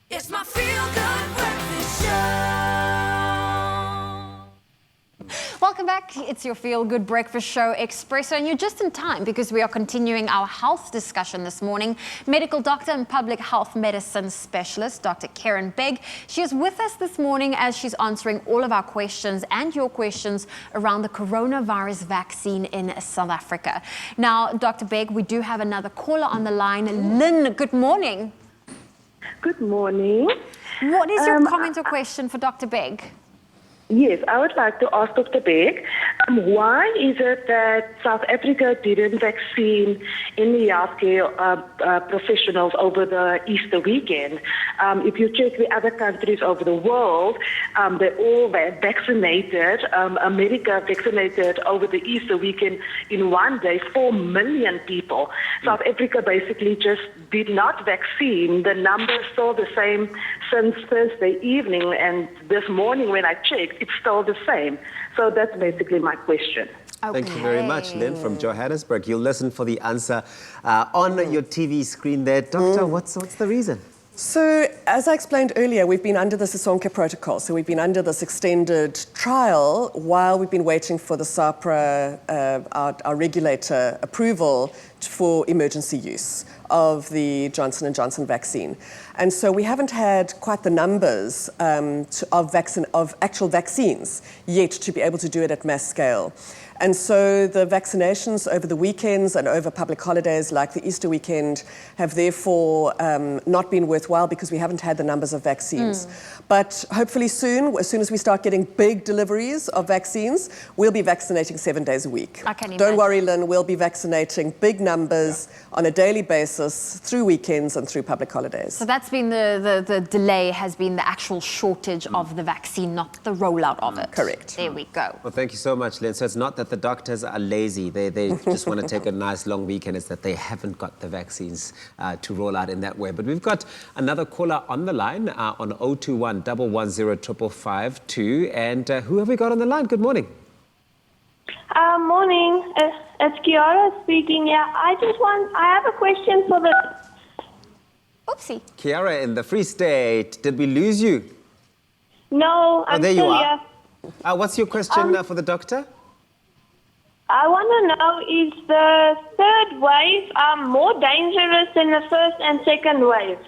It's my feel-good breakfast show. Welcome back. It's your feel-good breakfast show, Expresso, and you're just in time because we are continuing our health discussion this morning. Medical doctor and public health medicine specialist, Dr. Karen Begg. She is with us this morning as she's answering all of our questions and your questions around the coronavirus vaccine in South Africa. Now, Dr. Begg, we do have another caller on the line. Lynn, good morning. Good morning. What is your comment or question for Dr. Begg? Yes, I would like to ask Dr. Begg, why is it that South Africa didn't vaccine any healthcare professionals over the Easter weekend? If you check the other countries over the world, they all vaccinated. America vaccinated over the Easter weekend in one day 4 million people. South Africa basically just did not vaccine. The numbers still the same since Thursday evening, and this morning when I checked, it's still the same. So that's basically my question. Okay. Thank you very much, Lynn from Johannesburg. You'll listen for the answer on your TV screen there. Doctor, what's the reason? So, as I explained earlier, we've been under the Sisonke protocol. So we've been under this extended trial while we've been waiting for the SAHPRA, our regulator, approval for emergency use of the Johnson & Johnson vaccine. And so we haven't had quite the numbers of actual vaccines yet to be able to do it at mass scale. And so the vaccinations over the weekends and over public holidays like the Easter weekend have therefore not been worthwhile because we haven't had the numbers of vaccines. But hopefully soon, as soon as we start getting big deliveries of vaccines, we'll be vaccinating 7 days a week. Don't worry, Lynn, we'll be vaccinating big numbers on a daily basis through weekends and through public holidays. So that's been the delay, has been the actual shortage of the vaccine, not the rollout of it. Correct. There we go. Well, thank you so much, Lynn. So it's not that the doctors are lazy. They just want to take a nice long weekend. It's that they haven't got the vaccines to roll out in that way. But we've got another caller on the line on 021 110 552. And who have we got on the line? Good morning. Morning. It's Kiara speaking. Yeah, I have a question for the... Oopsie. Kiara in the Free State. Did we lose you? No, I'm there you still are. here. What's your question for the doctor? I want to know, is the third wave more dangerous than the first and second wave?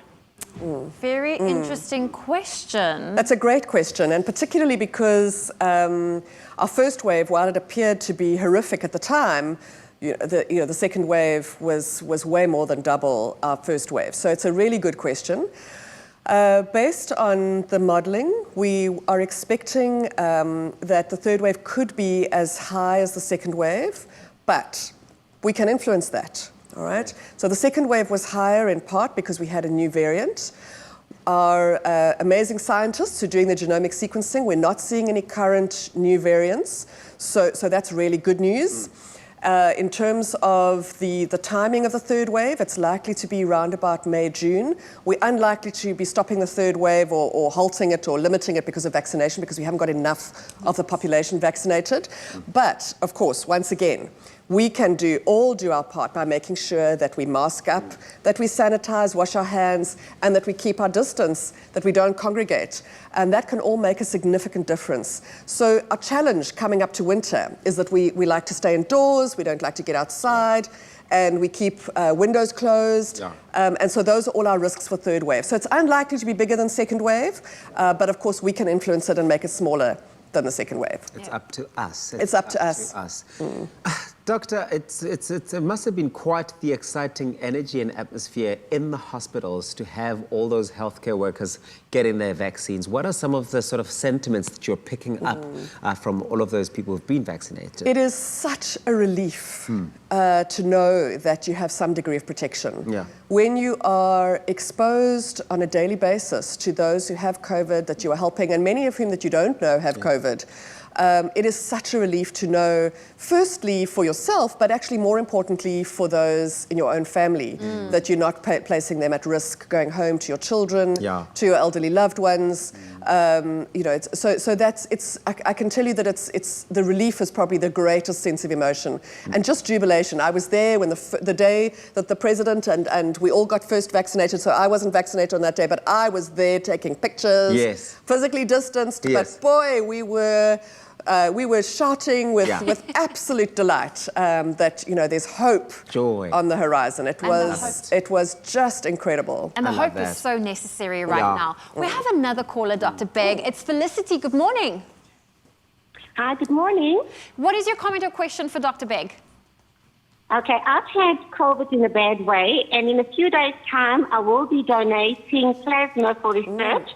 Very interesting question. That's a great question, and particularly because our first wave, while it appeared to be horrific at the time, the second wave was way more than double our first wave. So it's a really good question. Based on the modelling, we are expecting that the third wave could be as high as the second wave, but we can influence that. All right. So the second wave was higher in part because we had a new variant. Our amazing scientists who are doing the genomic sequencing, we're not seeing any current new variants. So that's really good news. In terms of the timing of the third wave, it's likely to be around about May, June. We're unlikely to be stopping the third wave or halting it or limiting it because of vaccination, because we haven't got enough of the population vaccinated. But, of course, once again, we can all do our part by making sure that we mask up, that we sanitize, wash our hands, and that we keep our distance, that we don't congregate. And that can all make a significant difference. So our challenge coming up to winter is that we like to stay indoors, we don't like to get outside, and we keep windows closed. And so those are all our risks for third wave. So it's unlikely to be bigger than second wave, but of course we can influence it and make it smaller than the second wave. It's up to us. It's up to us. Doctor, it must have been quite the exciting energy and atmosphere in the hospitals to have all those healthcare workers getting their vaccines. What are some of the sort of sentiments that you're picking up from all of those people who've been vaccinated? It is such a relief to know that you have some degree of protection. Yeah. When you are exposed on a daily basis to those who have COVID that you are helping, and many of whom that you don't know have COVID, it is such a relief to know, firstly for yourself, but actually more importantly for those in your own family, that you're not placing them at risk going home to your children, to your elderly loved ones. I can tell you that it's the relief is probably the greatest sense of emotion, and just jubilation. I was there when the day that the president and we all got first vaccinated. So I wasn't vaccinated on that day, but I was there taking pictures, yes, physically distanced. Yes. But boy, we were shouting with absolute delight that there's hope, joy on the horizon. It was just incredible. And the hope is so necessary right now. We have another caller, Dr. Begg. It's Felicity. Good morning. Hi, good morning. What is your comment or question for Dr. Begg? Okay, I've had COVID in a bad way, and in a few days' time, I will be donating plasma for research.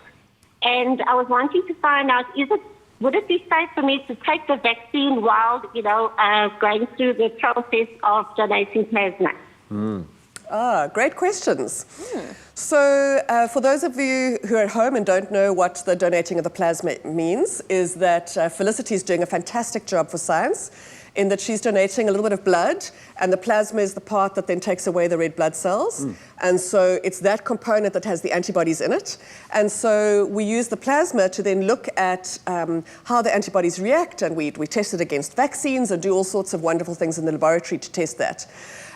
And I was wanting to find out, would it be safe for me to take the vaccine while, going through the process of donating plasma? Great questions. So for those of you who are at home and don't know what the donating of the plasma means, is that Felicity is doing a fantastic job for science in that she's donating a little bit of blood, and the plasma is the part that then takes away the red blood cells. And so it's that component that has the antibodies in it. And so we use the plasma to then look at how the antibodies react, and we test it against vaccines and do all sorts of wonderful things in the laboratory to test that.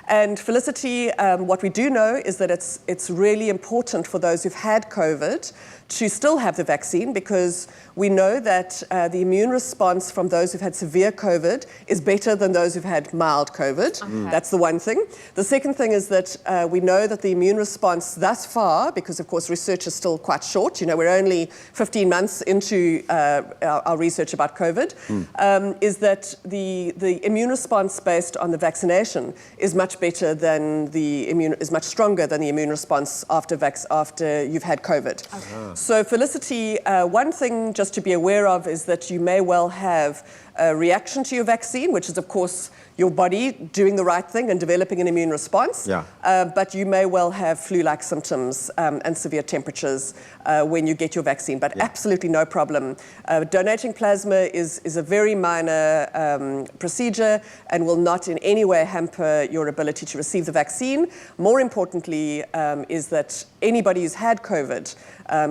And Felicity, what we do know is that it's really important for those who've had COVID to still have the vaccine, because we know that the immune response from those who've had severe COVID is better than those who've had mild COVID. That's the one thing. The second thing is that we know that the immune response thus far, because of course research is still quite short, we're only 15 months into our research about COVID, is that the immune response based on the vaccination is much better than is much stronger than the immune response after you've had COVID. So Felicity, one thing just to be aware of is that you may well have a reaction to your vaccine, which is of course your body doing the right thing and developing an immune response. But you may well have flu-like symptoms and severe temperatures when you get your vaccine, but absolutely no problem. Donating plasma is a very minor procedure and will not in any way hamper your ability to receive the vaccine. More importantly is that anybody who's had COVID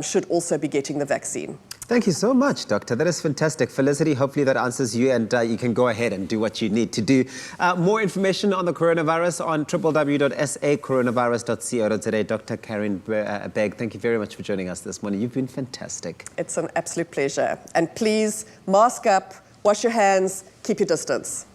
should also be getting the vaccine. Thank you so much, Doctor. That is fantastic. Felicity, hopefully that answers you, and you can go ahead and do what you need to do. More information on the coronavirus on www.sacoronavirus.co.za. Dr. Karen Begg, thank you very much for joining us this morning. You've been fantastic. It's an absolute pleasure. And please, mask up, wash your hands, keep your distance.